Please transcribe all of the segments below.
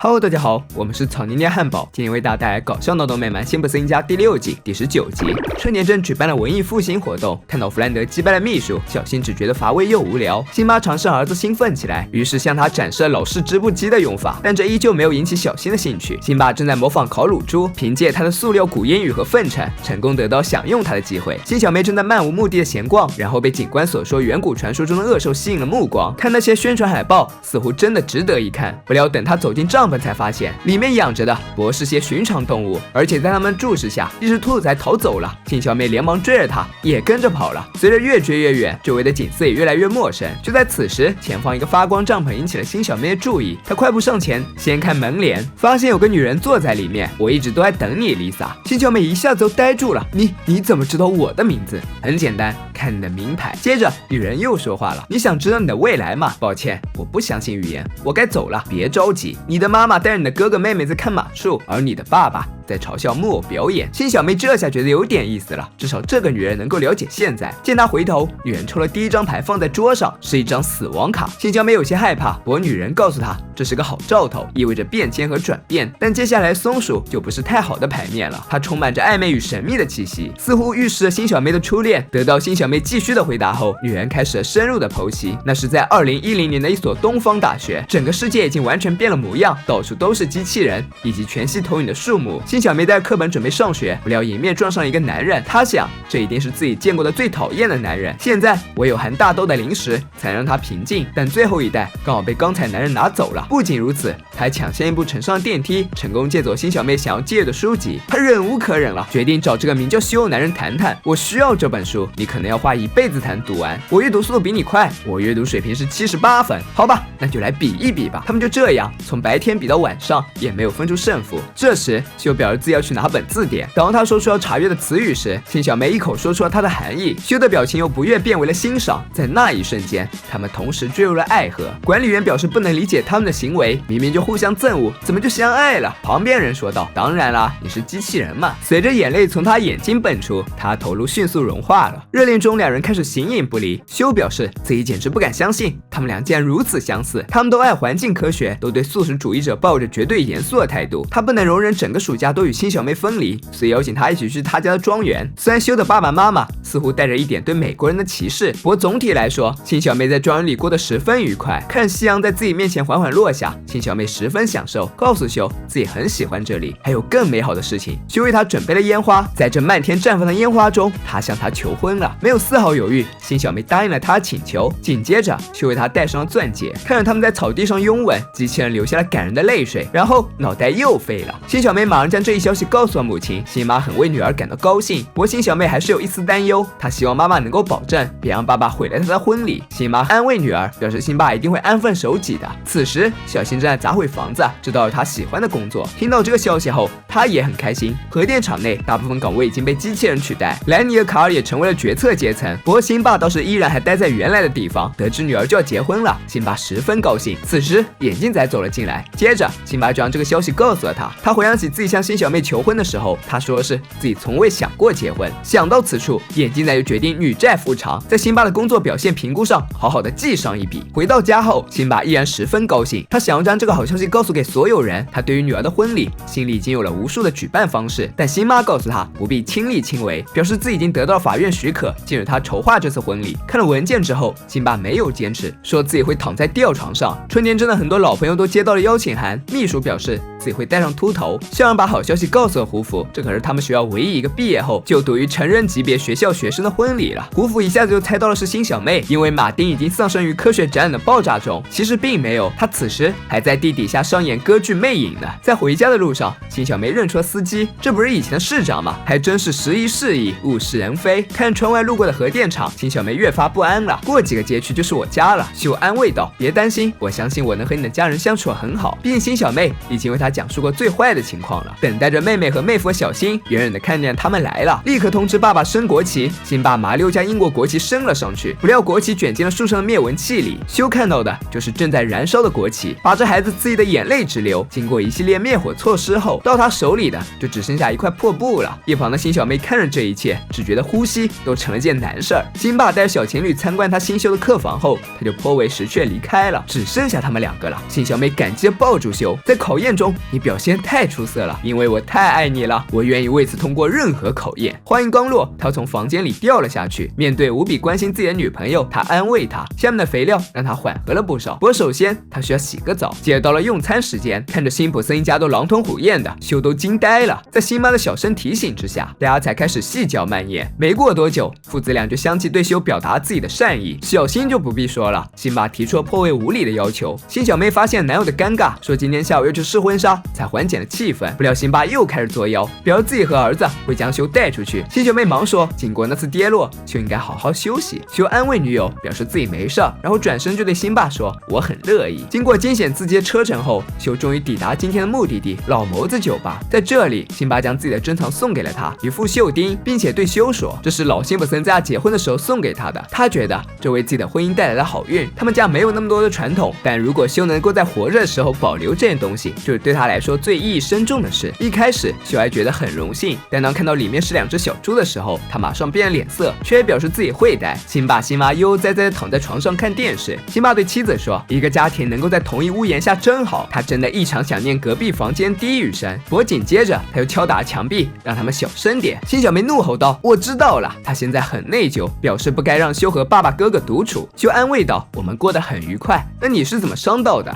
Hello， 大家好，我们是草泥捏汉堡，今天为大家带来搞笑脑洞美满辛普森一家第6季第19集。春节正举办了文艺复兴活动，看到弗兰德击败了秘书，小新只觉得乏味又无聊。辛巴尝试让儿子兴奋起来，于是向他展示了老式织布机的用法，但这依旧没有引起小新的兴趣。辛巴正在模仿烤乳猪，凭借他的塑料鼓烟雨和粪尘，成功得到享用它的机会。新小妹正在漫无目的的闲逛，然后被警官所说远古传说中的恶兽吸引了目光，看那些宣传海报，似乎真的值得一看。不料等他走进帐篷，才发现里面养着的不是些寻常动物，而且在他们注视下，一只兔子还逃走了。新小妹连忙追着他，也跟着跑了。随着越追越远，周围的景色也越来越陌生。就在此时，前方一个发光帐篷引起了新小妹的注意，她快步上前，掀开门帘，发现有个女人坐在里面。我一直都在等你，丽萨。新小妹一下子都呆住了。你怎么知道我的名字？很简单，看你的名牌。接着，女人又说话了，你想知道你的未来吗？抱歉，我不相信预言，我该走了。别着急，你的妈妈带着你的哥哥妹妹在看马术，而你的爸爸在嘲笑木偶表演。新小妹这下觉得有点意思了，至少这个女人能够了解现在。见她回头，女人抽了第一张牌放在桌上，是一张死亡卡。新小妹有些害怕，不过女人告诉她这是个好兆头，意味着变迁和转变。但接下来松鼠就不是太好的牌面了，它充满着暧昧与神秘的气息，似乎预示着新小妹的初恋。得到新小妹继续的回答后，女人开始了深入的剖析。那是在2010年的一所东方大学，整个世界已经完全变了模样，到处都是机器人以及全息投影的树木。新小妹带课本准备上学，不料迎面撞上一个男人，她想这一定是自己见过的最讨厌的男人。现在唯有含大豆的零食才能让她平静，但最后一袋刚好被刚才男人拿走了。不仅如此，他还抢先一步乘上电梯，成功借走新小妹想要借阅的书籍。他忍无可忍了，决定找这个名叫修的男人谈谈。我需要这本书，你可能要花一辈子才能读完。我阅读速度比你快，我阅读水平是78分。好吧，那就来比一比吧。他们就这样从白天比到晚上，也没有分出胜负。这时修表示自己要去拿本字典，当他说出要查阅的词语时，新小妹一口说出了它的含义。修的表情由不悦变为了欣赏，在那一瞬间，他们同时坠入了爱河。管理员表示不能理解他们的行为，明明就互相憎恶，怎么就相爱了？旁边人说道：“当然啦，你是机器人嘛。”随着眼泪从他眼睛蹦出，他头颅迅速融化了。热恋中，两人开始形影不离。修表示自己简直不敢相信，他们俩竟然如此相似。他们都爱环境科学，都对素食主义者抱着绝对严肃的态度。他不能容忍整个暑假都与新小妹分离，所以邀请他一起去他家的庄园。虽然修的爸爸妈妈似乎带着一点对美国人的歧视，不过总体来说，新小妹在庄园里过得十分愉快。看夕阳在自己面前缓缓落下，新小妹十分享受，告诉修自己很喜欢这里，还有更美好的事情。修为她准备了烟花，在这漫天绽放的烟花中，他向她求婚了。没有丝毫犹豫，新小妹答应了他的请求。紧接着，修为她戴上了钻戒，看着他们在草地上拥吻，机器人流下了感人的泪水，然后脑袋又废了。新小妹马上将这一消息告诉了母亲，新妈很为女儿感到高兴，不过新小妹还是有一丝担忧，她希望妈妈能够保证别让爸爸毁了她的婚礼。新妈安慰女儿，表示新爸一定会安分守己的。此时，小新正在砸毁房子，知道了他喜欢的工作。听到这个消息后，他也很开心。核电厂内大部分岗位已经被机器人取代，兰尼和卡尔也成为了决策阶层。不过辛巴倒是依然还待在原来的地方。得知女儿就要结婚了，辛巴十分高兴。此时，眼镜仔走了进来，接着辛巴就将这个消息告诉了他。他回想起自己向新小妹求婚的时候，他说的是自己从未想过结婚。想到此处，眼镜仔就决定女债夫偿，在辛巴的工作表现评估上好好的记上一笔。回到家后，辛巴依然十分高兴，他想要将这个好消息告诉给所有人。他对于女儿的婚礼心里已经有了无数的举办方式，但新妈告诉他不必亲力亲为，表示自己已经得到了法院许可，禁止他筹划这次婚礼。看了文件之后，辛巴没有坚持，说自己会躺在吊床上。春天真的很多老朋友都接到了邀请函，秘书表示自己会戴上秃头，笑让把好消息告诉了胡福。这可是他们学校唯一一个毕业后就读于成人级别学校学生的婚礼了。胡福一下子就猜到了是新小妹，因为马丁已经丧生于科学展览的爆炸中。其实并没有，他此时还在地底下上演歌剧《魅影》呢。在回家的路上，新小妹认出了司机，这不是以前的市长吗？还真是时移世易，物是人非。看窗外路过的核电厂，新小妹越发不安了。过几个街区就是我家了，秀安慰道：“别担心，我相信我能和你的家人相处很好。毕竟新小妹已经为他讲述过最坏的情况了，等待着妹妹和妹夫小新远远的看见他们来了，立刻通知爸爸升国旗。辛巴麻溜将英国国旗升了上去，不料国旗卷进了树上的灭蚊器里。修看到的就是正在燃烧的国旗，把这孩子刺激的眼泪直流。经过一系列灭火措施后，到他手里的就只剩下一块破布了。一旁的辛小妹看着这一切，只觉得呼吸都成了件难事儿。辛巴带着小情侣参观他新修的客房后，他就颇为识趣离开了，只剩下他们两个了。辛小妹感激地抱住修，在考验中你表现太出色了，因为我太爱你了，我愿意为此通过任何考验。话音刚落，他从房间里掉了下去。面对无比关心自己的女朋友，他安慰她，下面的肥料让他缓和了不少。不过首先他需要洗个澡。接着到了用餐时间，看着辛普森一家都狼吞虎咽的，修都惊呆了。在辛妈的小声提醒之下，大家才开始细嚼慢咽。没过多久，父子俩就相继对修表达自己的善意。小新就不必说了，辛巴提出了颇为无理的要求。辛小妹发现男友的尴尬，说今天下午要去试婚纱，才缓解了气氛。不料辛巴又开始作妖，表示自己和儿子会将修带出去。辛小妹忙说，经过那次跌落，修应该好好休息。修安慰女友，表示自己没事，然后转身就对辛巴说，我很乐意。经过惊险刺激的车程后，修终于抵达今天的目的地老谋子酒吧。在这里，辛巴将自己的珍藏送给了他，一副绣钉，并且对修说，这是老辛普森在他结婚的时候送给他的。他觉得这为自己的婚姻带来了好运。他们家没有那么多的传统，但如果修能够在活着的时候保留这件东西，就是对他来说最意义深重的事。一开始修还觉得很荣幸，但当看到里面是两只小猪的时候，他马上变了脸色，却表示自己会带。辛爸辛妈悠悠哉哉地躺在床上看电视。辛爸对妻子说，一个家庭能够在同一屋檐下真好，他真的异常想念隔壁房间低语声。不过紧接着他又敲打墙壁，让他们小声点。辛小妹怒吼道，我知道了。他现在很内疚，表示不该让修和爸爸哥哥独处。修安慰道，我们过得很愉快，那你是怎么伤到的？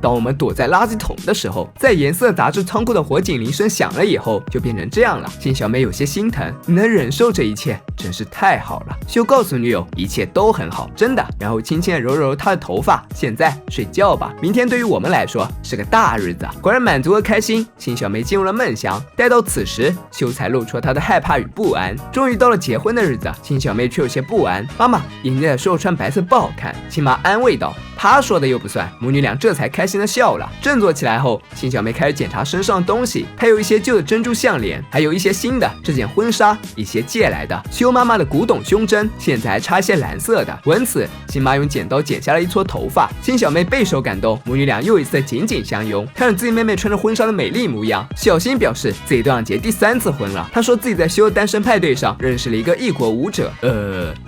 当我们躲在垃圾桶的时候，在颜色杂志仓库的火警铃声响了以后，就变成这样了。辛小妹有些心疼，你能忍受这一切真是太好了。修告诉女友一切都很好，真的，然后轻轻地揉揉她的头发，现在睡觉吧，明天对于我们来说是个大日子。果然满足和开心，辛小妹进入了梦乡。待到此时，修才露出了她的害怕与不安。终于到了结婚的日子，辛小妹却有些不安。妈妈，爷爷说我穿白色不好看。辛妈安慰道，他说的又不算。母女俩这才开心的笑了。振作起来后，辛小妹开始检查身上的东西，她有一些旧的珍珠项链，还有一些新的，这件婚纱，一些借来的修妈妈的古董胸针，现在还插一些蓝色的。闻此，辛妈用剪刀剪下了一撮头发。辛小妹备受感动，母女俩又一次的紧紧相拥。看着自己妹妹穿着婚纱的美丽模样，小新表示自己都想结第3次婚了。他说自己在修的单身派对上认识了一个异国舞者。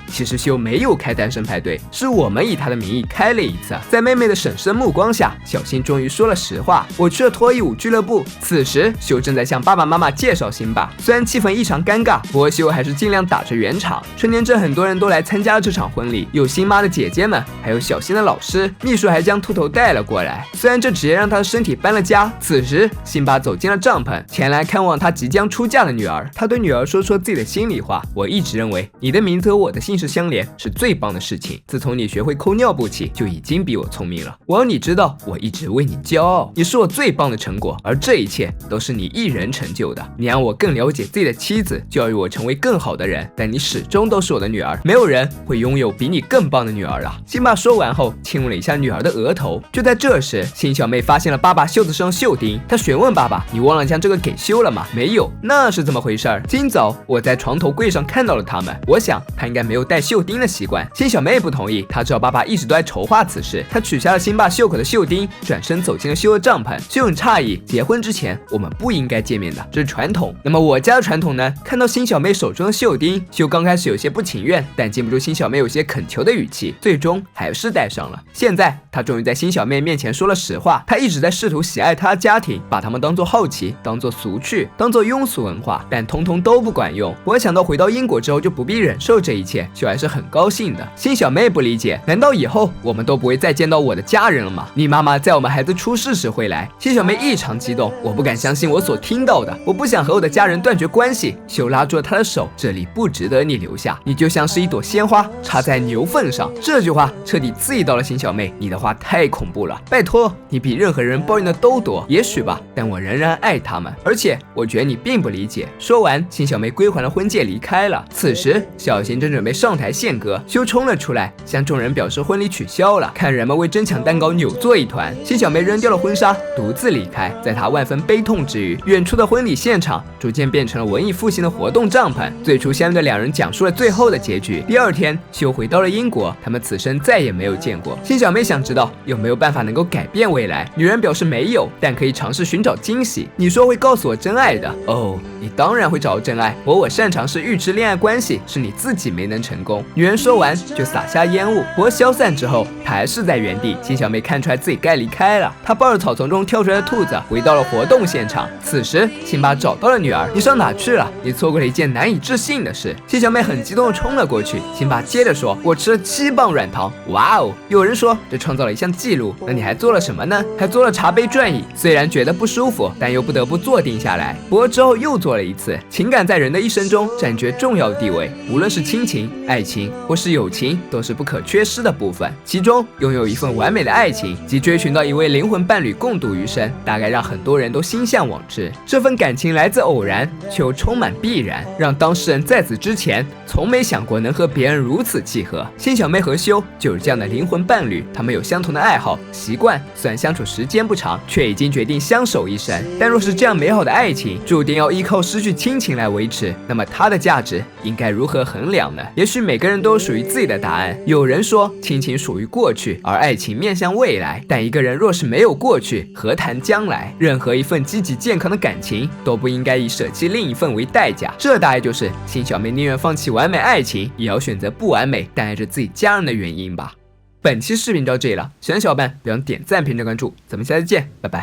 其实修没有开单身派对，是我们以他的名义开了一次。在妹妹的审视目光下，小新终于说了实话，我去了脱衣舞俱乐部。此时修正在向爸爸妈妈介绍辛巴，虽然气氛异常尴尬，不过修还是尽量打着圆场。春天镇很多人都来参加了这场婚礼，有辛妈的姐姐们，还有小新的老师，秘书还将秃头带了过来。虽然这直接让他的身体搬了家。此时辛巴走进了帐篷，前来看望他即将出嫁的女儿。他对女儿说出自己的心里话，我一直认为你的名字和我的姓氏相连是最棒的事情，自从你学会抠尿布起，就已经比我聪明了。我要你知道，我一直为你骄傲，你是我最棒的成果，而这一切都是你一人成就的。你让我更了解自己的妻子，教育我成为更好的人，但你始终都是我的女儿，没有人会拥有比你更棒的女儿了。辛巴说完后，亲吻了一下女儿的额头。就在这时，辛小妹发现了爸爸袖子上绣钉，她询问爸爸，你忘了将这个给修了吗？没有，那是怎么回事？今早我在床头柜上看到了他们，我想他应该没有带绣钉的习惯。辛小妹不同意，她知道爸爸一直都在筹划此事。她取下了辛巴袖口的绣钉，转身走进了修的帐篷。修很诧异，结婚之前我们不应该见面的，这是传统。那么我家的传统呢？看到辛小妹手中的绣钉，修刚开始有些不情愿，但禁不住辛小妹有些恳求的语气，最终还是戴上了。现在他终于在辛小妹面前说了实话，他一直在试图喜爱她的家庭，把他们当作好奇，当作俗趣，当作庸俗文化，但通通都不管用。我想到回到英国之后就不必忍受这一切，修还是很高兴的。辛小妹不理解，难道以后我们都不会再见到我的家人了吗？你妈妈在我们孩子出事时会来。辛小妹异常激动，我不敢相信我所听到的，我不想和我的家人断绝关系。修拉住了她的手，这里不值得你留下，你就像是一朵鲜花插在牛粪上。这句话彻底刺激到了辛小妹，你的话太恐怖了，拜托，你比任任何人抱怨的都多，也许吧，但我仍然爱他们，而且我觉得你并不理解。说完，辛小梅归还了婚戒离开了。此时，小新正准备上台献歌，修冲了出来，向众人表示婚礼取消了。看人们为争抢蛋糕扭作一团，辛小梅扔掉了婚纱，独自离开。在她万分悲痛之余，远处的婚礼现场逐渐变成了文艺复兴的活动帐篷。最初相遇的两人讲述了最后的结局。第二天，修回到了英国，他们此生再也没有见过。辛小梅想知道有没有办法能够改变未来，女人表示没有，但可以尝试寻找惊喜。你说会告诉我真爱的？哦，你当然会找到真爱。我擅长是预知恋爱关系，是你自己没能成功。女人说完就洒下烟雾。不过消散之后，她还是在原地。辛小梅看出来自己该离开了，她抱着草丛中跳出来的兔子，回到了活动现场。此时，辛巴找到了女儿，你上哪去了？你错过了一件难以置信的事。辛小梅很激动地冲了过去。辛巴接着说：“我吃了7磅软糖，哇哦！”有人说这创造了一项记录，那你还做了什么呢？还做了茶杯转椅，虽然觉得不舒服，但又不得不坐定下来。不过之后又做了一次。情感在人的一生中占据重要地位，无论是亲情、爱情或是友情，都是不可缺失的部分。其中拥有一份完美的爱情及追寻到一位灵魂伴侣共度余生，大概让很多人都心向往之。这份感情来自偶然，却又充满必然，让当事人在此之前从没想过能和别人如此契合。辛小梅和修就是这样的灵魂伴侣，他们有相同的爱好、习惯，虽然相处时间不长，却已经决定相守一生。但若是这样美好的爱情注定要依靠失去亲情来维持，那么它的价值应该如何衡量呢？也许每个人都有属于自己的答案。有人说亲情属于过去，而爱情面向未来。但一个人若是没有过去，何谈将来？任何一份积极健康的感情都不应该以舍弃另一份为代价。这大概就是辛小梅宁愿放弃完美爱情，也要选择不完美但爱着自己家人的原因吧。本期视频到这里了，喜欢小伙伴别忘点赞、评论、关注，咱们下次见，拜拜。